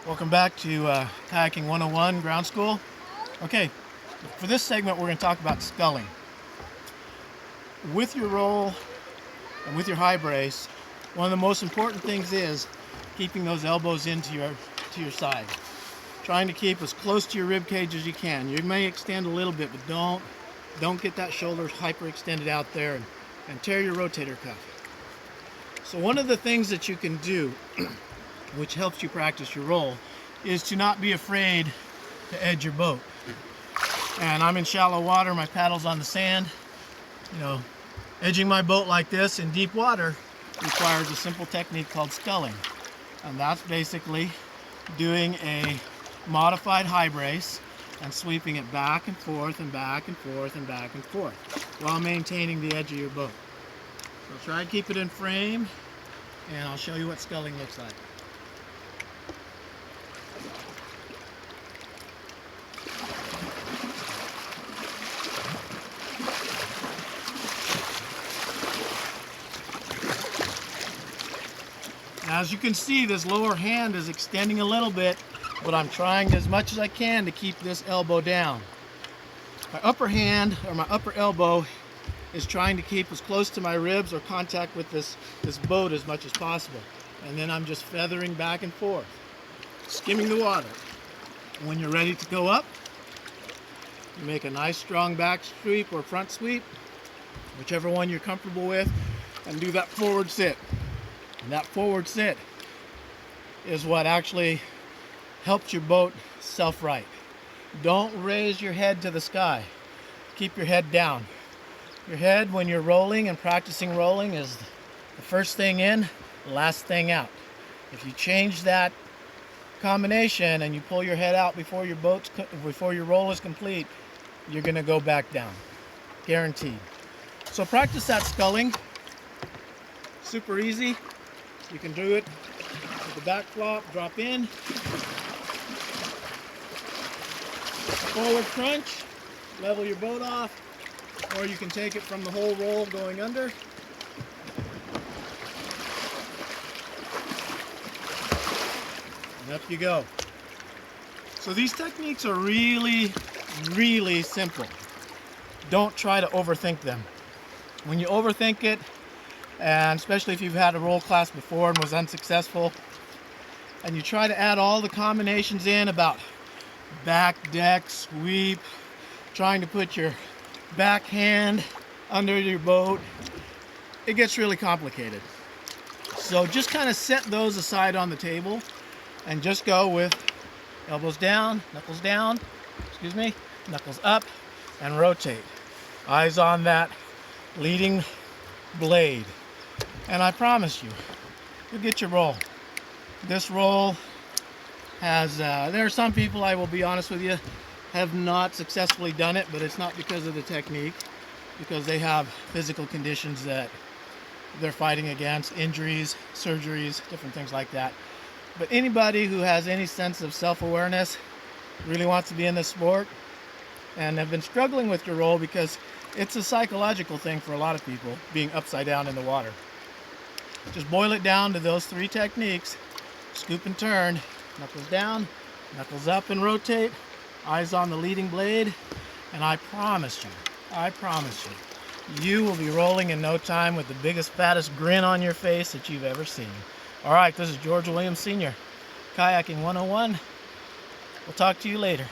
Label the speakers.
Speaker 1: Welcome back to Kayaking 101 Ground School. Okay, for this segment we're going to talk about sculling. With your roll and with your high brace, one of the most important things is keeping those elbows into your side. Trying to keep as close to your rib cage as you can. You may extend a little bit, but don't get that shoulder hyperextended out there and tear your rotator cuff. So one of the things that you can do which helps you practice your roll, is to not be afraid to edge your boat. And I'm in shallow water, my paddle's on the sand. You know, edging my boat like this in deep water requires a simple technique called sculling. And that's basically doing a modified high brace and sweeping it back and forth and back and forth and back and forth while maintaining the edge of your boat. So try and keep it in frame, and I'll show you what sculling looks like. Now, as you can see, this lower hand is extending a little bit, but I'm trying as much as I can to keep this elbow down. My upper hand, or my upper elbow, is trying to keep as close to my ribs or contact with this boat as much as possible. And then I'm just feathering back and forth, skimming the water. When you're ready to go up, you make a nice strong back sweep or front sweep, whichever one you're comfortable with, and do that forward sit. And that forward sit is what actually helps your boat self-right. Don't raise your head to the sky. Keep your head down. Your head, when you're rolling and practicing rolling, is the first thing in, the last thing out. If you change that combination and you pull your head out before your roll is complete, you're going to go back down. Guaranteed. So practice that sculling. Super easy. You can do it with the back flop, drop in, forward crunch, level your boat off, or you can take it from the whole roll going under. And up you go. So these techniques are really, really simple. Don't try to overthink them. When you overthink it, and especially if you've had a roll class before and was unsuccessful, and you try to add all the combinations in about back deck, sweep, trying to put your backhand under your boat, it gets really complicated. So just kind of set those aside on the table and just go with elbows down, knuckles up, and rotate. Eyes on that leading blade. And I promise you, you'll get your roll. This roll has, there are some people, I will be honest with you, have not successfully done it, but it's not because of the technique, because they have physical conditions that they're fighting against, injuries, surgeries, different things like that. But anybody who has any sense of self-awareness, really wants to be in this sport, and have been struggling with your roll because it's a psychological thing for a lot of people, being upside down in the water. Just boil it down to those three techniques: scoop and turn, knuckles down, knuckles up and rotate, eyes on the leading blade, and I promise you, you will be rolling in no time with the biggest, fattest grin on your face that you've ever seen. All right, this is George Williams Sr., Kayaking 101. We'll talk to you later.